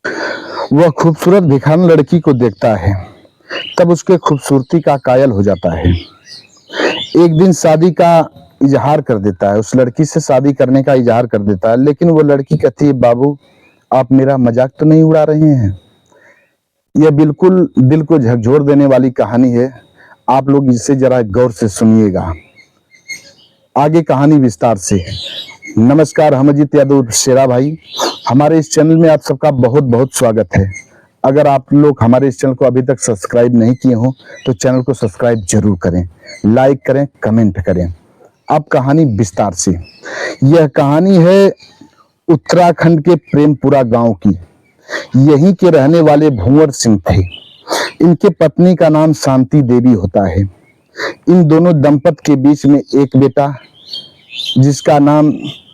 वह खूबसूरत भिखारी लड़की को देखता है, तब उसके खूबसूरती का कायल हो जाता है। एक दिन शादी का इजहार कर देता है, उस लड़की से शादी करने का इजहार कर देता है, लेकिन वो लड़की कहती है, बाबू आप मेरा मजाक तो नहीं उड़ा रहे हैं? यह बिल्कुल दिल को झकझोर देने वाली कहानी है। आप लोग इसे जरा गौर से सुनिएगा। आगे कहानी विस्तार से। नमस्कार, हम अजीत यादव शेरा भाई। हमारे इस चैनल में आप सबका बहुत बहुत स्वागत है। अगर आप लोग हमारे इस चैनल को अभी तक सब्सक्राइब नहीं किए हो तो चैनल को सब्सक्राइब जरूर करें, लाइक करें, कमेंट करें। अब कहानी विस्तार से। यह कहानी है उत्तराखंड के प्रेमपुरा गांव की। यहीं के रहने वाले भंवर सिंह थे। इनके पत्नी का नाम शांति देवी होता है। इन दोनों दंपत के बीच में एक बेटा जिसका नाम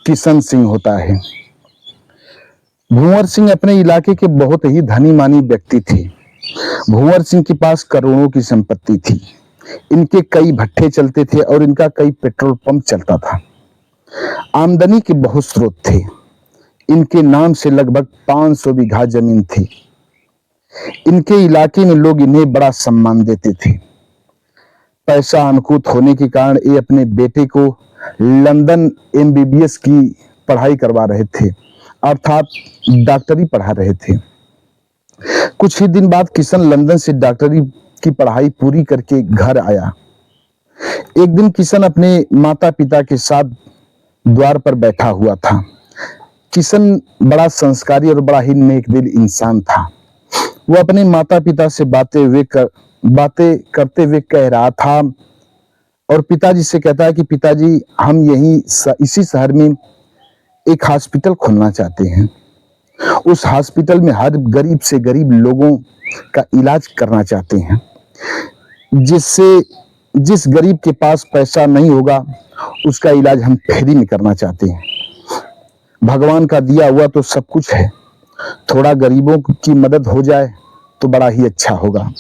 किशन सिंह होता है। भंवर सिंह अपने इलाके के बहुत ही धनी मानी व्यक्ति थे। भंवर सिंह के पास करोड़ों की संपत्ति थी। इनके कई भट्ठे चलते थे और इनका कई पेट्रोल पंप चलता था। आमदनी के बहुत स्रोत थे। इनके नाम से लगभग 500 बीघा जमीन थी। इनके इलाके में लोग इन्हें बड़ा सम्मान देते थे। पैसा अनुकूल होने के कारण ये अपने बेटे को लंदन एमबीबीएस की पढ़ाई करवा रहे थे, अर्थात डॉक्टरी पढ़ा रहे थे। कुछ ही दिन बाद किशन लंदन से डॉक्टरी की पढ़ाई पूरी करके घर आया। एक दिन किशन अपने माता पिता के साथ द्वार पर बैठा हुआ था। किशन बड़ा संस्कारी और बड़ा ही नेकदिल इंसान था। वो अपने माता पिता से बातें करते हुए कह रहा था और पिताजी से कहता है कि पिताजी हम इसी शहर में एक हॉस्पिटल खोलना चाहते हैं। उस हॉस्पिटल में हर गरीब से गरीब लोगों का इलाज करना चाहते हैं, जिससे जिस गरीब के पास पैसा नहीं होगा उसका इलाज हम फ्री में करना चाहते हैं। भगवान का दिया हुआ तो सब कुछ है, थोड़ा गरीबों की मदद हो जाए तो बड़ा ही अच्छा होगा।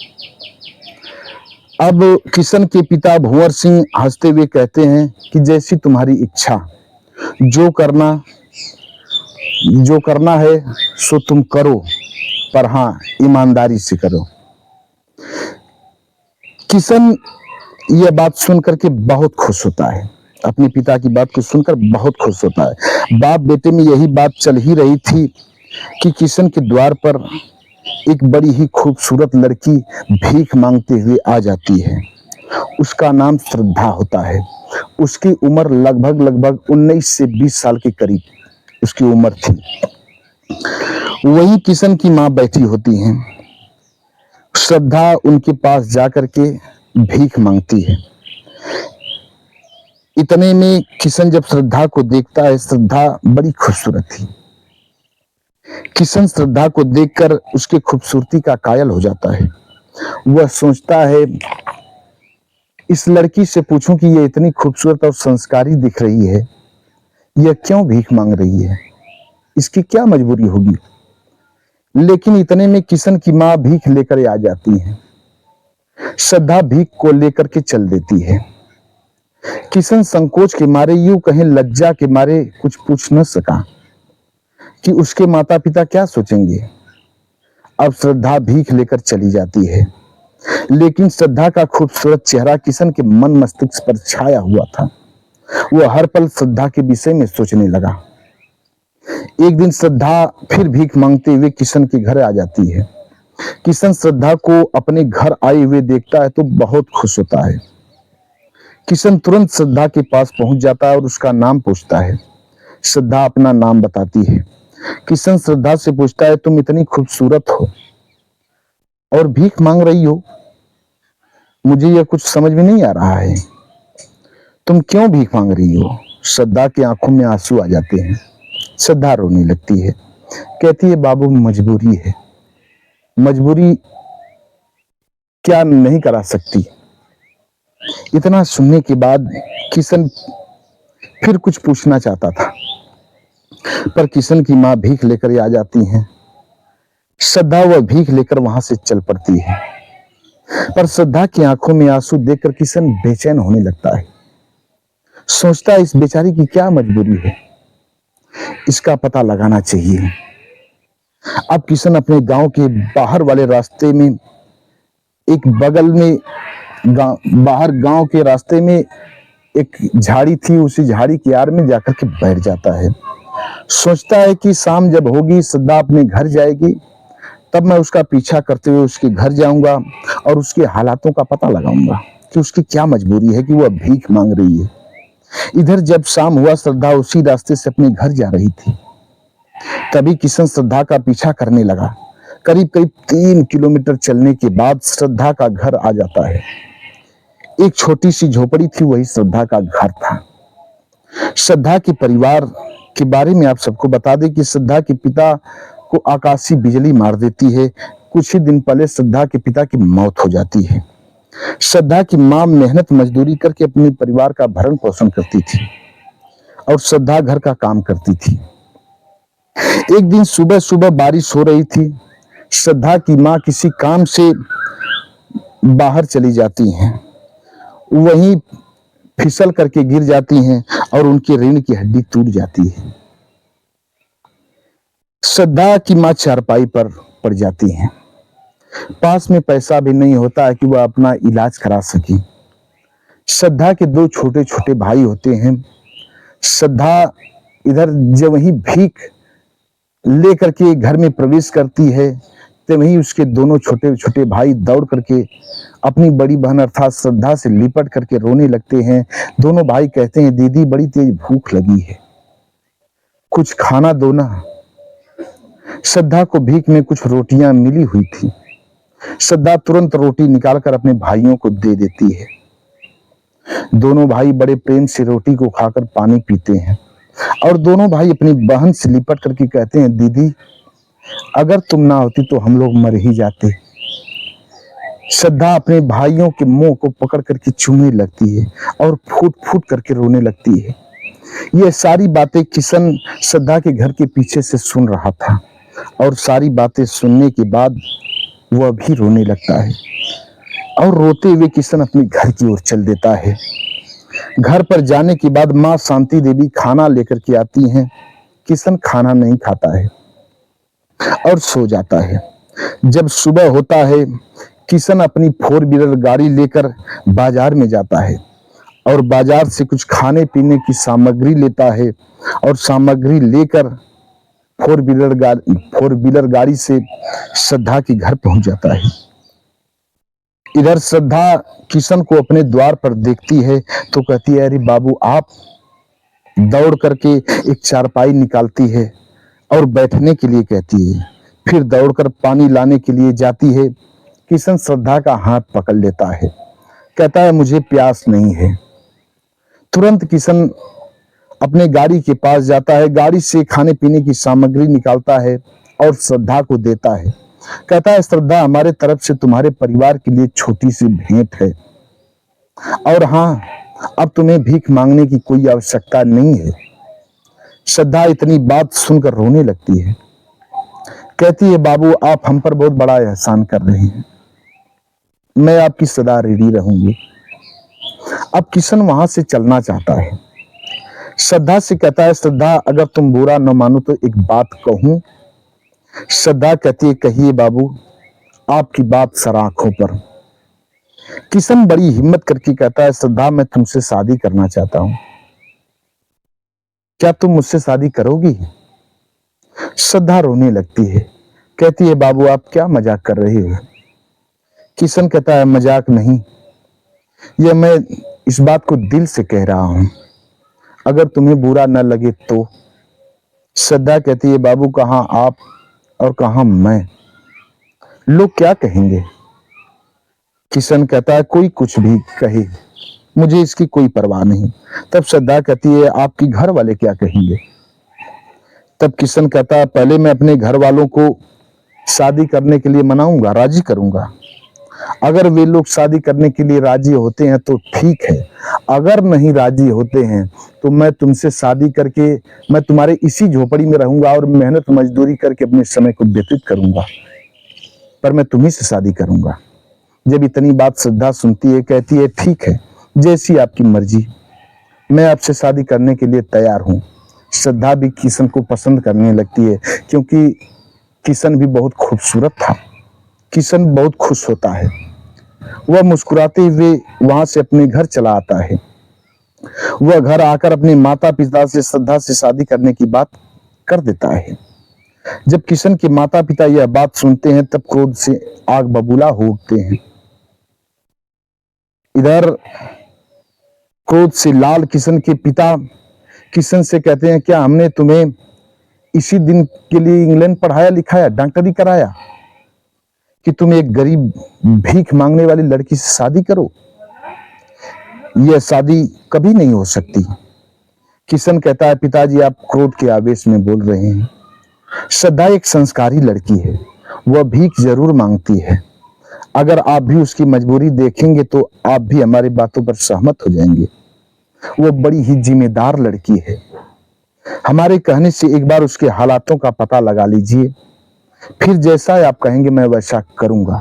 अब किशन के पिता भंवर सिंह हंसते हुए कहते हैं कि जैसी तुम्हारी इच्छा, जो करना है सो तुम करो, पर हाँ ईमानदारी से करो। किशन यह बात सुनकर के बहुत खुश होता है। अपने पिता की बात को सुनकर बहुत खुश होता है। बाप बेटे में यही बात चल ही रही थी कि किशन के द्वार पर एक बड़ी ही खूबसूरत लड़की भीख मांगते हुए आ जाती है। उसका नाम श्रद्धा होता है। उसकी उम्र लगभग 19 से 20 साल के करीब उसकी उम्र थी। वही किशन की माँ बैठी होती हैं। श्रद्धा उनके पास जाकर के भीख मांगती है। इतने में किशन जब श्रद्धा को देखता है, श्रद्धा बड़ी खूबसूरत थी। किशन श्रद्धा को देखकर उसकी खूबसूरती का कायल हो जाता है। वह सोचता है इस लड़की से पूछूं कि ये इतनी खूबसूरत और संस्कारी दिख रही है, यह क्यों भीख मांग रही है, इसकी क्या मजबूरी होगी। लेकिन इतने में किशन की माँ भीख लेकर आ जाती है। श्रद्धा भीख को लेकर के चल देती है। किशन संकोच के मारे, यूं कहें लज्जा के मारे कुछ पूछ न सका कि उसके माता पिता क्या सोचेंगे। अब श्रद्धा भीख लेकर चली जाती है, लेकिन श्रद्धा का खूबसूरत चेहरा किशन के मन मस्तिष्क पर छाया हुआ था। वह हर पल श्रद्धा के विषय में सोचने लगा। एक दिन श्रद्धा फिर भीख मांगते हुए किशन के घर आ जाती है। किशन श्रद्धा को अपने घर आए हुए देखता है तो बहुत खुश होता है। किशन तुरंत श्रद्धा के पास पहुंच जाता है और उसका नाम पूछता है। श्रद्धा अपना नाम बताती है। किशन श्रद्धा से पूछता है, तुम इतनी खूबसूरत हो और भीख मांग रही हो, मुझे यह कुछ समझ में नहीं आ रहा है, तुम क्यों भीख मांग रही हो। श्रद्धा की आंखों में आंसू आ जाते हैं। श्रद्धा रोने लगती है, कहती है बाबू मजबूरी है, मजबूरी क्या नहीं करा सकती। इतना सुनने के बाद किशन फिर कुछ पूछना चाहता था, पर किशन की मां भीख लेकर आ जाती हैं। श्रद्धा वह भीख लेकर वहां से चल पड़ती है, पर श्रद्धा की आंखों में आंसू देखकर किशन बेचैन होने लगता है। सोचता है इस बेचारी की क्या मजबूरी है, इसका पता लगाना चाहिए। अब किशन अपने गांव के बाहर वाले रास्ते में, एक बगल में बाहर गांव के रास्ते में एक झाड़ी थी, उसी झाड़ी की आड़ में जाकर के बैठ जाता है। सोचता है कि शाम जब होगी, श्रद्धा अपने घर जाएगी, तब मैं उसका पीछा करते हुए उसके घर जाऊंगा और उसके हालातों का पता लगाऊंगा कि उसकी क्या मजबूरी है कि वह भीख मांग रही है। इधर जब शाम हुआ, श्रद्धा उसी रास्ते से अपने घर जा रही थी। तभी किशन श्रद्धा का पीछा करने लगा। करीब करीब 3 किलोमीटर चलने के बाद श्रद्धा का घर आ जाता है। एक छोटी सी झोपड़ी थी, वही श्रद्धा का घर था। श्रद्धा के परिवार के बारे में आप सबको बता दें कि श्रद्धा के पिता को आकाशीय बिजली मार देती है। कुछ ही दिन पहले श्रद्धा के पिता की मौत हो जाती है। श्रद्धा की मां मेहनत मजदूरी करके अपने परिवार का भरण पोषण करती थी और श्रद्धा घर का काम करती थी। एक दिन सुबह सुबह बारिश हो रही थी। श्रद्धा की मां किसी काम से बाहर चली जाती हैं। वहीं फिसल करके गिर जाती हैं और उनके रीढ़ की हड्डी टूट जाती है। श्रद्धा की मां चारपाई पर पड़ जाती हैं। पास में पैसा भी नहीं होता है कि वह अपना इलाज करा सके। श्रद्धा के 2 छोटे छोटे भाई होते हैं। श्रद्धा इधर जब वही भीख लेकर के घर में प्रवेश करती है, तो वही उसके दोनों छोटे छोटे भाई दौड़ करके अपनी बड़ी बहन अर्थात श्रद्धा से लिपट करके रोने लगते हैं। दोनों भाई कहते हैं, दीदी बड़ी तेज भूख लगी है, कुछ खाना दो ना। श्रद्धा को भीख में कुछ रोटियां मिली हुई थी। श्रद्धा तुरंत रोटी निकालकर अपने भाइयों को दे देती है। दोनों भाई बड़े प्रेम से रोटी को खाकर पानी पीते हैं और दोनों भाई अपनी बहन से लिपट करके कहते हैं, दीदी अगर तुम ना होती तो हम लोग मर ही जाते। श्रद्धा अपने भाइयों के मुंह को पकड़ करके चूमने लगती है और फूट फूट करके रोने लगती है। ये सारी बातें किशन श्रद्धा के घर के पीछे से सुन रहा था और सारी बातें सुनने के बाद वह भी रोने लगता है और रोते हुए किशन अपने घर की ओर चल देता है। घर पर जाने के बाद मां शांति देवी खाना लेकर के आती हैं। किशन खाना नहीं खाता है और सो जाता है। जब सुबह होता है, किशन अपनी 4 व्हीलर गाड़ी लेकर बाजार में जाता है और बाजार से कुछ खाने पीने की सामग्री लेता है और सामग्री लेकर 4 व्हीलर गाड़ी से श्रद्धा के घर पहुंच जाता है। इधर श्रद्धा किशन को अपने द्वार पर देखती है तो कहती है, अरे बाबू आप। दौड़ करके एक चारपाई निकालती है और बैठने के लिए कहती है। फिर दौड़कर पानी लाने के लिए जाती है। किशन श्रद्धा का हाथ पकड़ लेता है, कहता है मुझे प्यास नहीं है। तुरंत किशन अपने गाड़ी के पास जाता है, गाड़ी से खाने पीने की सामग्री निकालता है और श्रद्धा को देता है। कहता है, श्रद्धा हमारे तरफ से तुम्हारे परिवार के लिए छोटी सी भेंट है और हाँ, अब तुम्हें भीख मांगने की कोई आवश्यकता नहीं है। श्रद्धा इतनी बात सुनकर रोने लगती है। कहती है, बाबू आप हम पर बहुत बड़ा एहसान कर रहे हैं, मैं आपकी सदा ऋणी रहूंगी। अब किशन वहां से चलना चाहता है। श्रद्धा से कहता है, श्रद्धा अगर तुम बुरा न मानो तो एक बात कहूं। श्रद्धा कहती है, कहिए बाबू, आपकी बात सर आंखों पर। किशन बड़ी हिम्मत करके कहता है, श्रद्धा मैं तुमसे शादी करना चाहता हूं, क्या तुम मुझसे शादी करोगी? श्रद्धा रोने लगती है, कहती है, बाबू आप क्या मजाक कर रहे हो? किशन कहता है, मजाक नहीं, यह मैं इस बात को दिल से कह रहा हूं, अगर तुम्हें बुरा न लगे तो। श्रद्धा कहती है, बाबू कहां आप और कहां मैं, लोग क्या कहेंगे? किशन कहता है, कोई कुछ भी कहे, मुझे इसकी कोई परवाह नहीं। तब श्रद्धा कहती है, आपके घर वाले क्या कहेंगे? तब किशन कहता है, पहले मैं अपने घर वालों को शादी करने के लिए मनाऊंगा, राजी करूंगा। अगर वे लोग शादी करने के लिए राजी होते हैं तो ठीक है, अगर नहीं राजी होते हैं तो मैं तुमसे शादी करके मैं तुम्हारे इसी झोपड़ी में रहूंगा और मेहनत मजदूरी करके अपने समय को व्यतीत करूंगा, पर मैं तुम्ही से शादी करूंगा। जब इतनी बात श्रद्धा सुनती है, कहती है, ठीक है, जैसी आपकी मर्जी, मैं आपसे शादी करने के लिए तैयार हूं। श्रद्धा भी किशन को पसंद करने लगती है, क्योंकि किशन भी बहुत खूबसूरत था। किशन बहुत खुश होता है। वह मुस्कुराते हुए वहां से अपने घर चला आता है। वह घर आकर अपने माता पिता से श्रद्धा से शादी करने की बात कर देता है। जब किशन के माता पिता यह बात सुनते हैं तब क्रोध से आग बबूला हो उठते हैं। इधर क्रोध से लाल किशन के पिता किशन से कहते हैं, क्या हमने तुम्हें इसी दिन के लिए इंग्लैंड पढ़ाया लिखाया, डॉक्टरी कराया कि तुम एक गरीब भीख मांगने वाली लड़की से शादी करो? यह शादी कभी नहीं हो सकती। किशन कहता है, पिताजी आप क्रोध के आवेश में बोल रहे हैं। श्रद्धा एक संस्कारी लड़की है, वह भीख जरूर मांगती है। अगर आप भी उसकी मजबूरी देखेंगे तो आप भी हमारी बातों पर सहमत हो जाएंगे। वह बड़ी ही जिम्मेदार लड़की है। हमारे कहने से एक बार उसके हालातों का पता लगा लीजिए, फिर जैसा आप कहेंगे मैं वैसा करूंगा।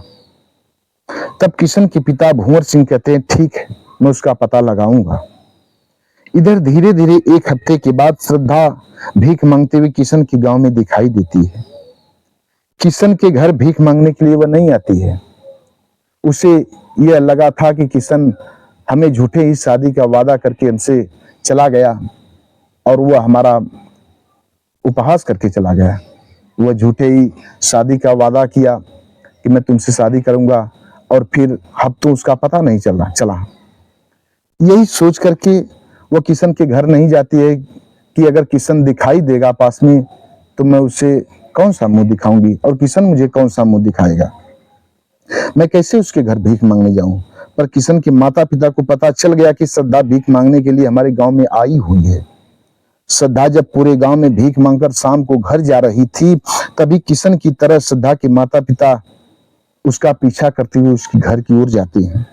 तब किशन के पिता भुंवर सिंह कहते हैं, ठीक है, मैं उसका पता लगाऊंगा। इधर धीरे धीरे एक हफ्ते के बाद श्रद्धा भीख मांगते हुए किशन के गांव में दिखाई देती है। किशन के घर भीख मांगने के लिए वह नहीं आती है। उसे यह लगा था कि किशन हमें झूठे ही शादी का वादा करके हमसे चला गया और वह हमारा उपहास करके चला गया। वह झूठे ही शादी का वादा किया कि मैं तुमसे शादी करूंगा और फिर हफ्तों उसका पता नहीं चला। यही सोच करके वह किशन के घर नहीं जाती है कि अगर किशन दिखाई देगा पास में तो मैं उसे कौन सा मुंह दिखाऊंगी और किशन मुझे कौन सा मुंह दिखाएगा। मैं कैसे उसके घर भीख मांगने जाऊं। पर किशन के माता पिता को पता चल गया कि श्रद्धा भीख मांगने के लिए हमारे गांव में आई हुई है। श्रद्धा जब पूरे गांव में भीख मांगकर शाम को घर जा रही थी तभी किशन की तरह श्रद्धा के माता पिता उसका पीछा करते हुए उसके घर की ओर जाते हैं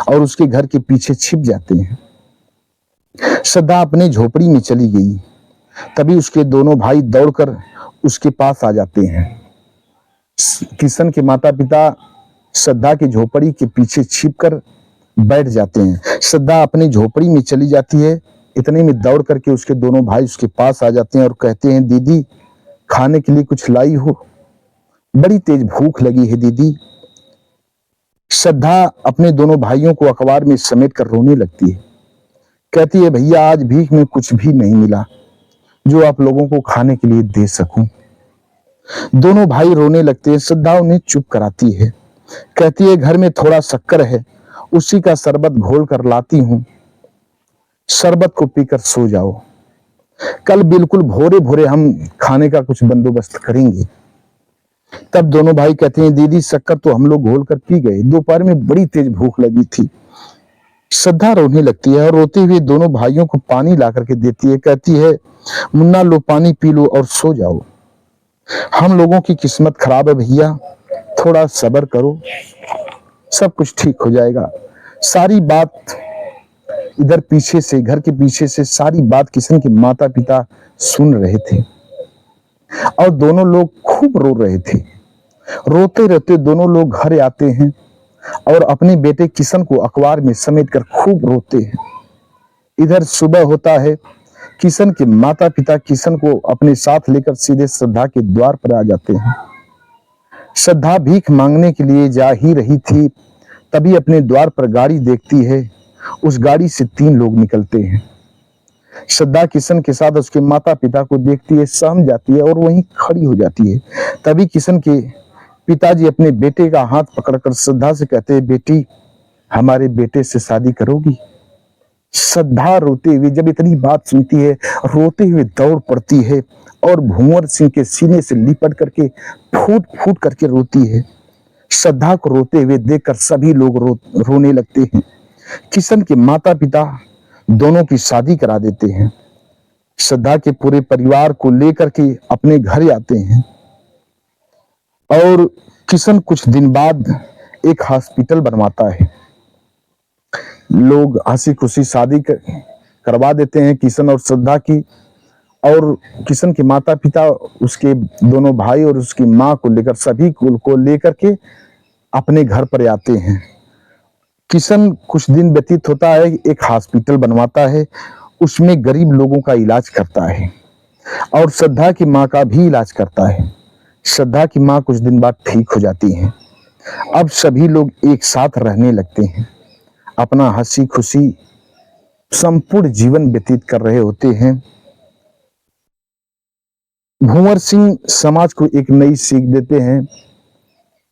और उसके घर के पीछे छिप जाते हैं। श्रद्धा अपने झोपड़ी में चली गई। तभी उसके दोनों भाई दौड़कर उसके पास आ जाते हैं। किशन के माता पिता श्रद्धा की झोपड़ी के पीछे छिपकर बैठ जाते हैं। श्रद्धा अपनी झोपड़ी में चली जाती है। इतने में दौड़ करके उसके दोनों भाई उसके पास आ जाते हैं और कहते हैं, दीदी खाने के लिए कुछ लाई हो? बड़ी तेज भूख लगी है दीदी। श्रद्धा अपने दोनों भाइयों को अखबार में समेट कर रोने लगती है। कहती है, भैया आज भीख में कुछ भी नहीं मिला जो आप लोगों को खाने के लिए दे सकूं। दोनों भाई रोने लगते हैं। श्रद्धा उन्हें चुप कराती है। कहती है, घर में थोड़ा शक्कर है, उसी का शरबत घोल कर लाती हूं, शरबत को पीकर सो जाओ। कल बिल्कुल भोरे भोरे हम खाने का कुछ बंदोबस्त करेंगे। तब दोनों भाई कहते हैं, दीदी शक्कर तो हम लोग घोल कर पी गए, दोपहर में बड़ी तेज भूख लगी थी। श्रद्धा रोने लगती है और रोते हुए दोनों भाइयों को पानी ला करके देती है। कहती है, मुन्ना लो पानी पी लो और सो जाओ। हम लोगों की किस्मत खराब है भैया, थोड़ा सब्र करो, सब कुछ ठीक हो जाएगा। सारी बात इधर पीछे से, घर के पीछे से सारी बात किशन के माता पिता सुन रहे थे और दोनों लोग खूब रो रहे थे। रोते रोते दोनों लोग घर आते हैं और अपने बेटे किशन को अखबार में समेटकर खूब रोते हैं। इधर सुबह होता है। किशन के माता पिता किशन को अपने साथ लेकर सीधे श्रद्धा के द्वार पर आ जाते हैं। श्रद्धा भीख मांगने के लिए जा ही रही थी, तभी अपने द्वार पर गाड़ी देखती है। उस गाड़ी से 3 लोग निकलते हैं। श्रद्धा किशन के साथ उसके माता पिता को देखती है, सहम जाती है और वहीं खड़ी हो जाती है। तभी किशन के पिताजी अपने बेटे का हाथ पकड़कर श्रद्धा से कहते हैं, बेटी हमारे बेटे से शादी करोगी? श्रद्धा रोते हुए जब इतनी बात सुनती है, रोते हुए दौड़ पड़ती है और भुंवर सिंह के सीने से लिपट करके फूट फूट करके रोती है। श्रद्धा को रोते हुए देखकर सभी लोग रोने लगते हैं। किशन के माता पिता दोनों की शादी करा देते हैं। श्रद्धा के पूरे परिवार को लेकर के अपने घर आते हैं और किशन कुछ दिन बाद एक हॉस्पिटल बनवाता है। लोग हंसी खुशी शादी करवा देते हैं किशन और श्रद्धा की। और किशन के माता पिता उसके दोनों भाई और उसकी माँ को लेकर सभी को लेकर के अपने घर पर आते हैं। किशन कुछ दिन व्यतीत होता है, एक हॉस्पिटल बनवाता है, उसमें गरीब लोगों का इलाज करता है और श्रद्धा की माँ का भी इलाज करता है। श्रद्धा की माँ कुछ दिन बाद ठीक हो जाती हैं। अब सभी लोग एक साथ रहने लगते हैं, अपना हंसी खुशी संपूर्ण जीवन व्यतीत कर रहे होते हैं। भंवर सिंह समाज को एक नई सीख देते हैं।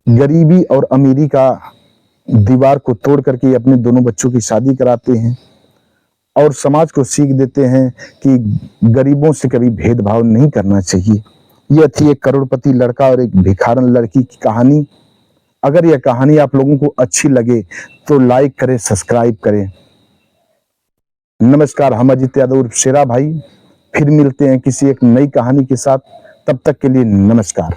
गरीबी और अमीरी का दीवार को तोड़ करके अपने दोनों बच्चों की शादी कराते हैं और समाज को सीख देते हैं कि गरीबों से कभी भेदभाव नहीं करना चाहिए। यह थी एक करोड़पति लड़का और एक भिखारन लड़की की कहानी। अगर यह कहानी आप लोगों को अच्छी लगे तो लाइक करें, सब्सक्राइब करें। नमस्कार, हम अजित यादव उर्फ शेरा भाई फिर मिलते हैं किसी एक नई कहानी के साथ। तब तक के लिए नमस्कार।